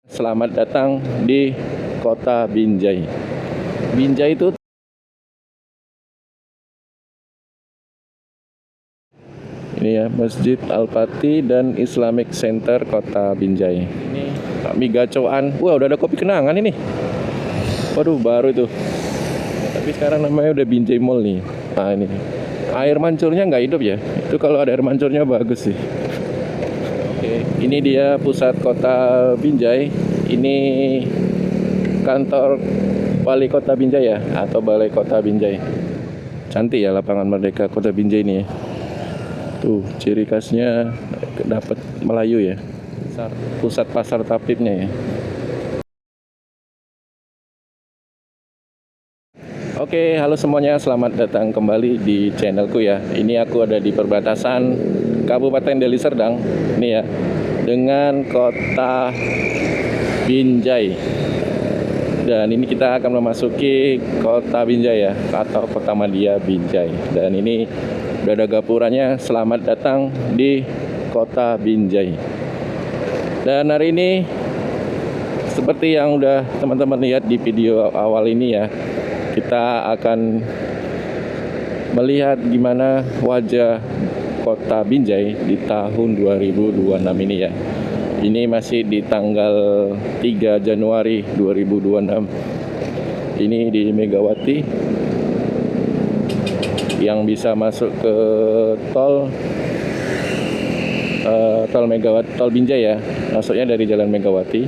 Selamat datang di kota Binjai. Binjai itu ini ya, Masjid Al-Fatih dan Islamic Center Kota Binjai. Ini Mie Gacoan. Wah, udah ada kopi kenangan ini. Waduh, baru itu. Tapi sekarang namanya udah Binjai Mall nih. Nah, ini. Air mancurnya nggak hidup ya. Itu kalau ada air mancurnya bagus sih. Oke, ini dia pusat kota Binjai. Ini kantor Wali Kota Binjai ya, atau Balai Kota Binjai. Cantik ya lapangan Merdeka Kota Binjai ini ya. Tuh, ciri khasnya dapat Melayu ya. Pusat pasar tapipnya ya. Oke, halo semuanya, selamat datang kembali di channelku ya. Ini aku ada di perbatasan Kabupaten Deli Serdang, ini ya, dengan kota Binjai. Dan ini kita akan memasuki kota Binjai ya, atau kota Madia Binjai. Dan ini udah ada gapurannya, selamat datang di kota Binjai. Dan hari ini seperti yang udah teman-teman lihat di video awal ini ya, kita akan melihat gimana wajah kota Binjai di tahun 2026 ini ya. Ini masih di tanggal 3 Januari 2026. Ini di Megawati yang bisa masuk ke tol Megawati, tol Binjai ya, masuknya dari Jalan Megawati.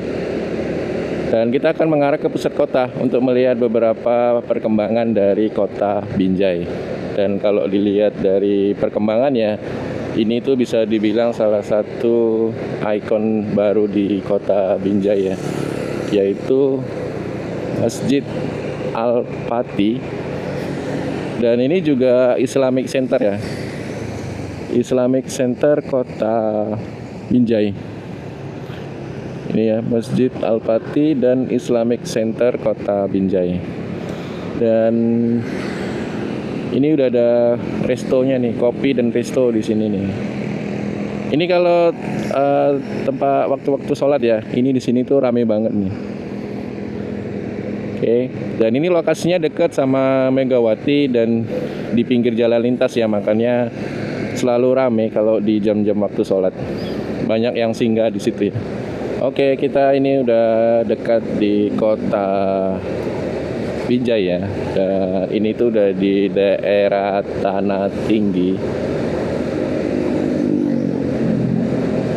Dan kita akan mengarah ke pusat kota untuk melihat beberapa perkembangan dari kota Binjai. Dan kalau dilihat dari perkembangannya, ini tuh bisa dibilang salah satu ikon baru di kota Binjai ya, yaitu Masjid Al-Fatih. Dan ini juga Islamic Center ya, Islamic Center Kota Binjai. Ini ya, Masjid Al-Fatih dan Islamic Center Kota Binjai. Dan ini udah ada restonya nih, kopi dan resto di sini nih. Ini kalau tempat waktu-waktu sholat ya, ini di sini tuh rame banget nih. Oke, dan ini lokasinya dekat sama Megawati dan di pinggir jalan lintas ya, makanya selalu rame kalau di jam-jam waktu sholat. Banyak yang singgah di situ ya. Oke, kita ini udah dekat di kota Binjai ya. Dan ini tuh udah di daerah Tanah Tinggi.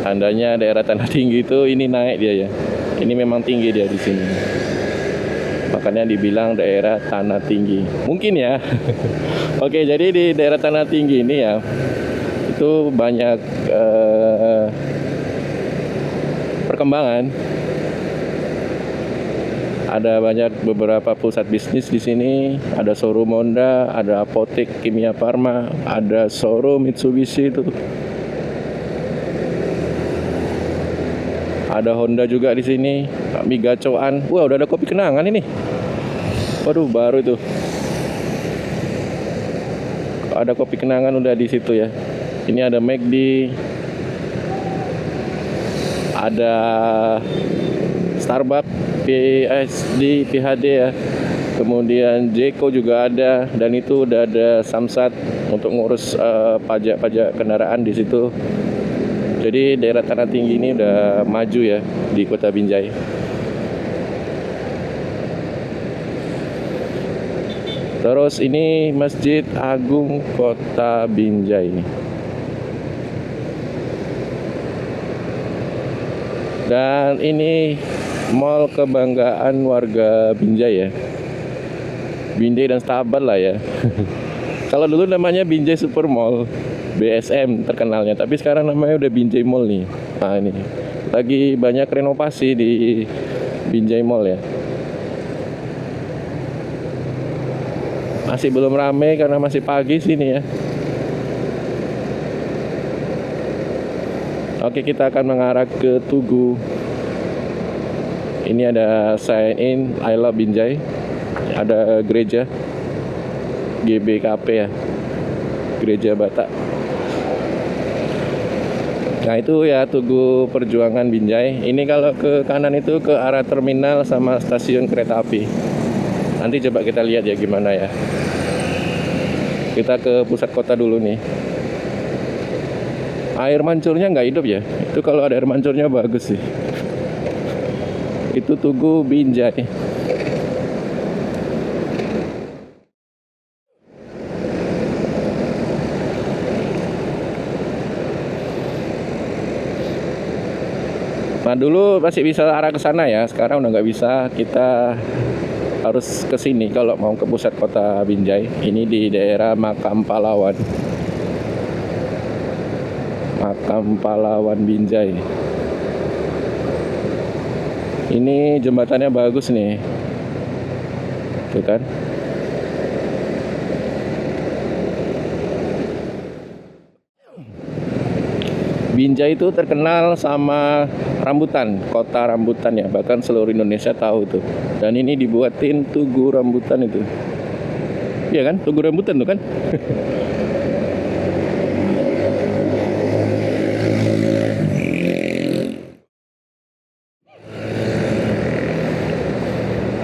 Tandanya daerah Tanah Tinggi itu ini naik dia ya. Ini memang tinggi dia di sini. Makanya dibilang daerah Tanah Tinggi. Mungkin ya. Oke, jadi di daerah Tanah Tinggi ini ya, itu banyak perkembangan. Ada banyak beberapa pusat bisnis di sini. Ada showroom Honda, ada apotek Kimia Farma, ada showroom Mitsubishi itu. Ada Honda juga di sini. Mie Gacoan. Wah, udah ada kopi kenangan ini. Waduh, baru itu. Ada kopi kenangan udah di situ ya. Ini ada McD, ada Starbucks, PSD, PHD ya. Kemudian Jeko juga ada, dan itu udah ada Samsat untuk ngurus pajak-pajak kendaraan di situ. Jadi daerah Tanah Tinggi ini udah maju ya di kota Binjai. Terus ini Masjid Agung Kota Binjai. Dan ini mall kebanggaan warga Binjai ya. Binjai dan Stabat lah ya. Kalau dulu namanya Binjai Super Mall, BSM terkenalnya, tapi sekarang namanya udah Binjai Mall nih. Nah, ini lagi banyak renovasi di Binjai Mall ya. Masih belum ramai karena masih pagi sini ya. Oke, kita akan mengarah ke Tugu. Ini ada sign in I Love Binjai. Ada gereja GBKP ya, Gereja Batak. Nah itu ya Tugu Perjuangan Binjai. Ini kalau ke kanan itu ke arah terminal sama stasiun kereta api. Nanti coba kita lihat ya gimana ya. Kita ke pusat kota dulu nih. Air mancurnya nggak hidup ya. Itu kalau ada air mancurnya bagus sih. Itu Tugu Binjai. Nah dulu masih bisa arah ke sana ya, sekarang udah nggak bisa. Kita harus ke sini kalau mau ke pusat kota Binjai. Ini di daerah Makam Pahlawan. Makam Pahlawan Binjai. Ini jembatannya bagus nih. Tuh kan. Binjai itu terkenal sama rambutan, kota rambutan ya, bahkan seluruh Indonesia tahu itu. Dan ini dibuatin tugu rambutan itu. Iya kan, tugu rambutan tuh kan.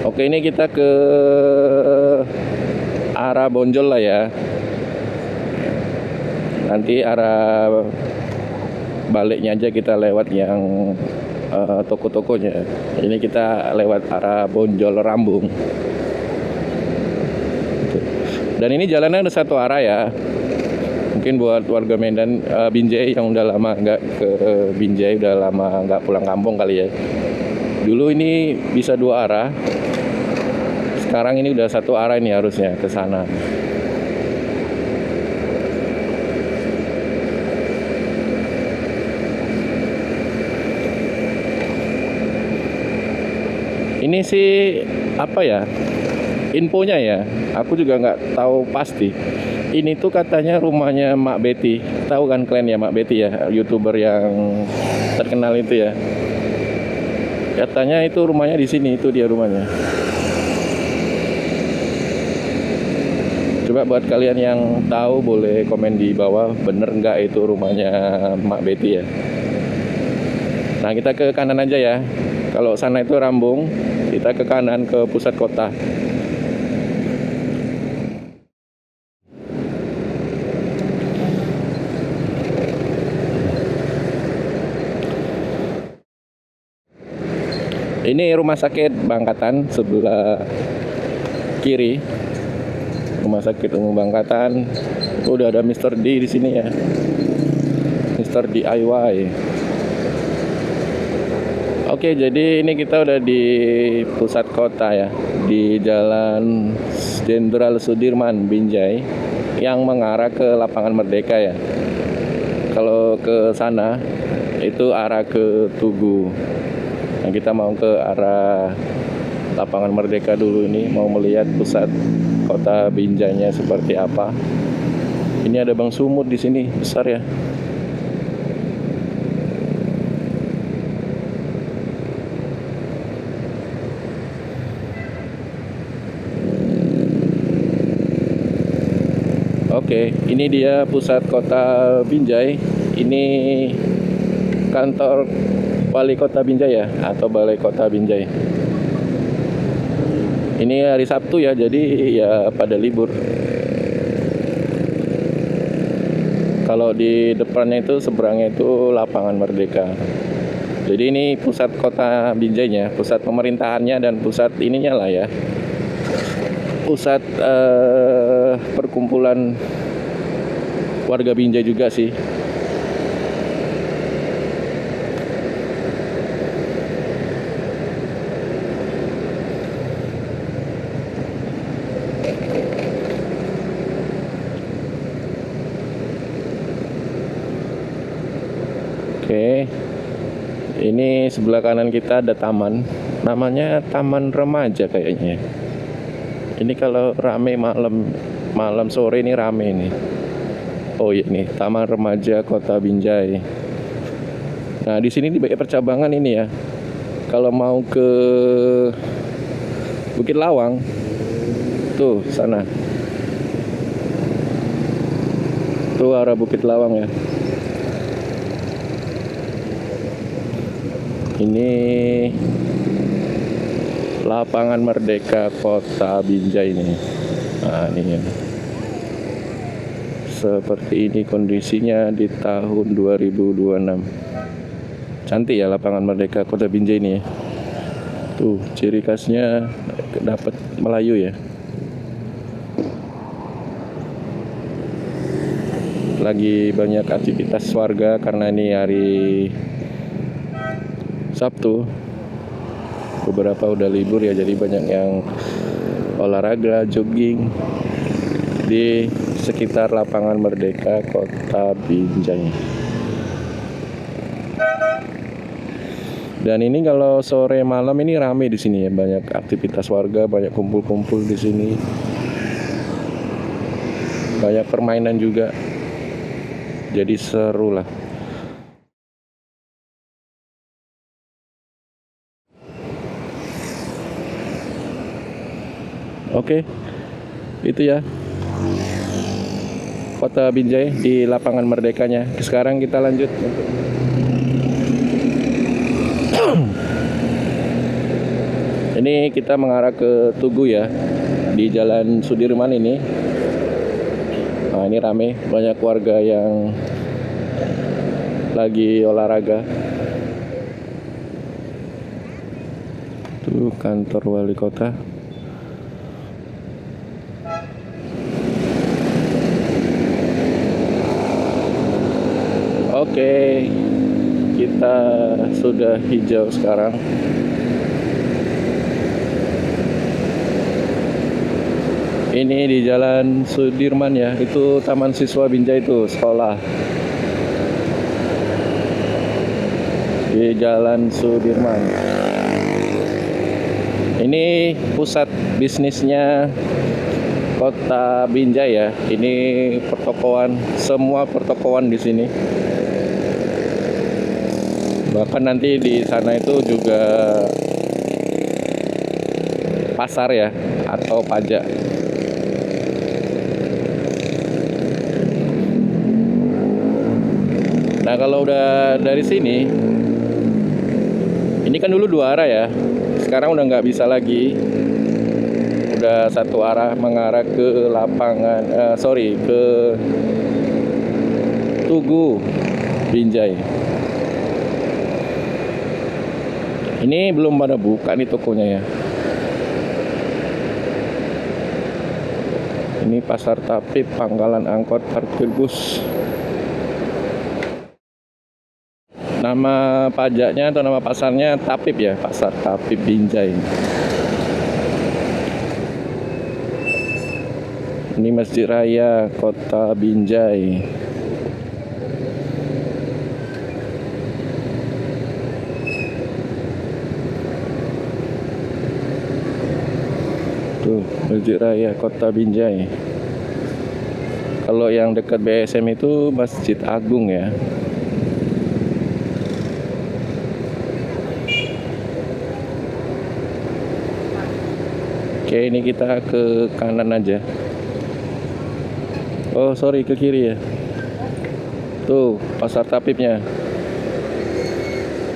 Oke, ini kita ke arah Bonjol lah ya. Nanti arah baliknya aja kita lewat yang toko-tokonya. Ini kita lewat arah Bonjol Rambung. Dan ini jalannya ada satu arah ya. Mungkin buat warga Medan Binjai yang udah lama nggak ke Binjai, udah lama nggak pulang kampung kali ya. Dulu ini bisa dua arah. Sekarang ini udah satu arah ini harusnya ke sana. Ini sih apa ya, infonya ya, aku juga nggak tahu pasti. Ini tuh katanya rumahnya Mak Betty. Tahu kan kalian ya Mak Betty ya, YouTuber yang terkenal itu ya. Katanya itu rumahnya di sini, itu dia rumahnya. Coba buat kalian yang tahu boleh komen di bawah, bener nggak itu rumahnya Mak Betty ya. Nah kita ke kanan aja ya. Kalau sana itu Rambung, kita ke kanan ke pusat kota. Ini rumah sakit Bangkatan sebelah kiri. Rumah sakit umum Bangkatan. Udah ada Mr. D di sini ya. Mr. DIY. Oke, jadi ini kita udah di pusat kota ya, di Jalan Jenderal Sudirman Binjai yang mengarah ke Lapangan Merdeka ya. Kalau ke sana itu arah ke Tugu. Nah, kita mau ke arah Lapangan Merdeka dulu ini, mau melihat pusat kota Binjainya seperti apa. Ini ada Bang Sumut di sini, besar ya. Oke, ini dia pusat kota Binjai. Ini kantor Wali Kota Binjai ya, atau Balai Kota Binjai. Ini hari Sabtu ya, jadi ya pada libur. Kalau di depannya itu seberangnya itu Lapangan Merdeka. Jadi ini pusat kota Binjainya, pusat pemerintahannya dan pusat ininya lah ya. Pusat perkumpulan warga Binjai juga sih. Oke, ini sebelah kanan kita ada taman, namanya Taman Remaja kayaknya. Ini kalau rame malam sore ini rame ini. Oh iya nih, Taman Remaja Kota Binjai. Nah, di sini banyak percabangan ini ya. Kalau mau ke Bukit Lawang, tuh sana. Tuh arah Bukit Lawang ya. Ini lapangan Merdeka Kota Binjai ini. Nah, ini ya. Seperti ini kondisinya di tahun 2026. Cantik ya lapangan Merdeka Kota Binjai ini ya. Tuh, ciri khasnya dapat Melayu ya. Lagi banyak aktivitas warga karena ini hari Sabtu. Beberapa udah libur ya, jadi banyak yang olahraga, jogging di sekitar lapangan Merdeka Kota Binjai. Dan ini kalau sore malam ini rame di sini ya, banyak aktivitas warga, banyak kumpul-kumpul di sini. Banyak permainan juga. Jadi seru lah. Oke, itu ya Kota Binjai di lapangan Merdekanya. Sekarang kita lanjut. Ini kita mengarah ke Tugu ya, di Jalan Sudirman ini. Nah, ini rame, banyak warga yang lagi olahraga. Tuh kantor wali kota. Oke, kita sudah hijau sekarang. Ini di Jalan Sudirman ya, itu Taman Siswa Binjai itu, sekolah. Di Jalan Sudirman. Ini pusat bisnisnya Kota Binjai ya. Ini pertokoan, semua pertokoan di sini. Bahkan nanti di sana itu juga pasar ya, atau pajak. Nah, kalau udah dari sini, ini kan dulu dua arah ya, sekarang udah nggak bisa lagi, udah satu arah mengarah ke lapangan, ke Tugu Binjai. Ini belum pada buka nih tokonya ya. Ini Pasar Tapip, pangkalan angkot, parkir bus. Nama pajaknya atau nama pasarnya Tapip ya, Pasar Tapip Binjai. Ini Masjid Raya Kota Binjai. Tuh, Masjid Raya Kota Binjai. Kalau yang dekat BSM itu Masjid Agung ya. Oke, ini kita ke kanan aja. Oh, sorry, ke kiri ya. Tuh, Pasar Tapipnya.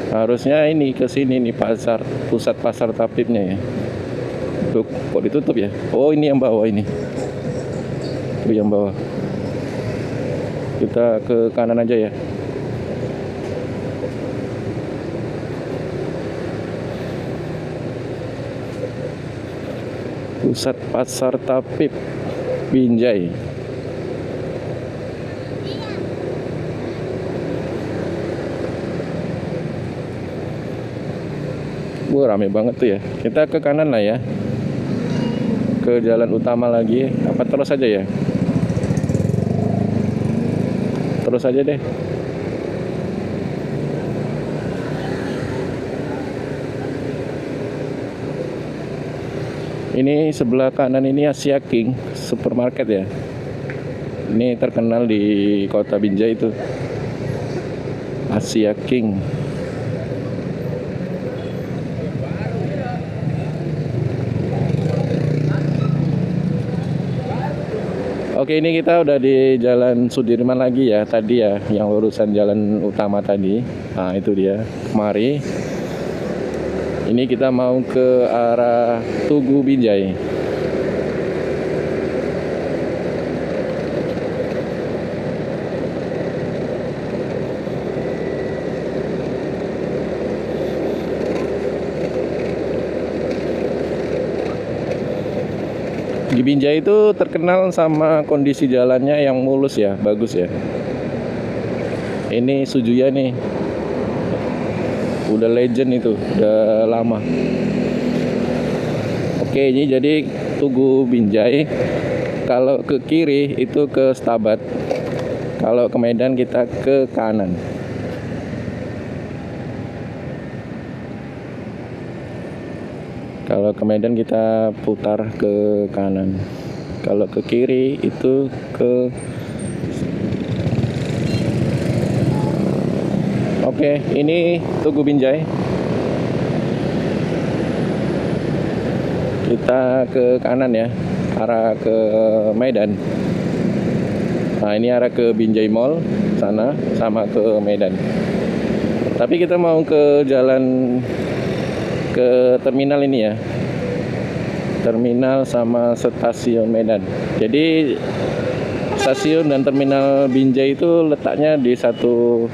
Harusnya ini ke sini nih, pusat Pasar Tapipnya ya. Tuh, kok ditutup ya? Oh, ini yang bawah ini. Tuh yang bawah. Kita ke kanan aja ya. Pusat Pasar Tapip Binjai. Rame banget tuh ya. Kita ke kanan lah ya, ke jalan utama lagi. Apa terus aja ya? Terus aja deh. Ini sebelah kanan ini Asia King supermarket ya. Ini terkenal di Kota Binjai itu, Asia King. Oke, ini kita udah di Jalan Sudirman lagi ya, tadi ya, yang urusan jalan utama tadi. Nah, itu dia. Mari Ini kita mau ke arah Tugu Binjai. Di Binjai itu terkenal sama kondisi jalannya yang mulus ya, bagus ya. Ini Sujuya nih, udah legend itu, udah lama. Oke, ini jadi Tugu Binjai. Kalau ke kiri itu ke Stabat, kalau ke Medan kita ke kanan. Kalau ke Medan kita putar ke kanan. Kalau ke kiri itu ke... Oke, ini Tugu Binjai. Kita ke kanan ya, arah ke Medan. Nah, ini arah ke Binjai Mall sana sama ke Medan. Tapi kita mau ke jalan ke terminal ini ya, terminal sama stasiun Medan. Jadi stasiun dan terminal Binjai itu letaknya di satu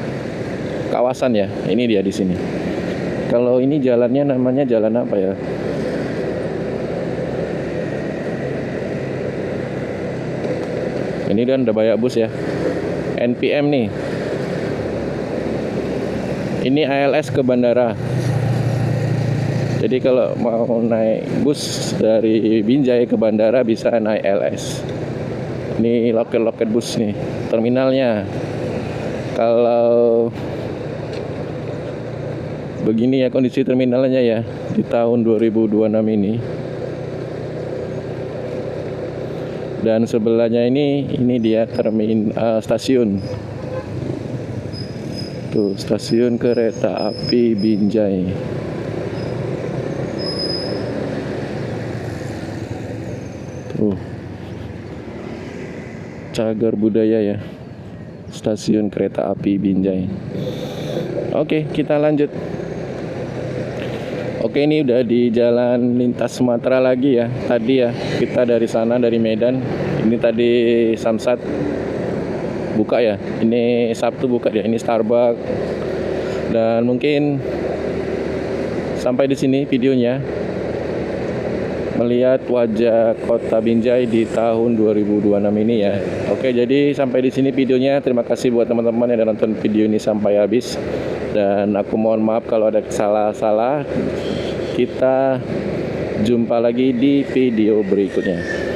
kawasan ya. Ini dia di sini. Kalau ini jalannya namanya jalan apa ya? Ini kan udah banyak bus ya, NPM nih. Ini ALS ke bandara. Jadi kalau mau naik bus dari Binjai ke bandara bisa naik LS. Ini loket-loket bus nih, terminalnya. Kalau begini ya kondisi terminalnya ya di tahun 2026 ini. Dan sebelahnya ini dia stasiun. Tuh, stasiun kereta api Binjai. Cagar budaya ya, stasiun kereta api Binjai. Oke, kita lanjut. Oke, ini udah di jalan lintas Sumatera lagi ya. Tadi ya kita dari sana, dari Medan. Ini tadi Samsat buka ya. Ini Sabtu buka ya. Ini Starbucks. Dan mungkin sampai di sini videonya, melihat wajah kota Binjai di tahun 2026 ini ya. Oke, jadi sampai di sini videonya. Terima kasih buat teman-teman yang udah nonton video ini sampai habis. Dan aku mohon maaf kalau ada salah-salah. Kita jumpa lagi di video berikutnya.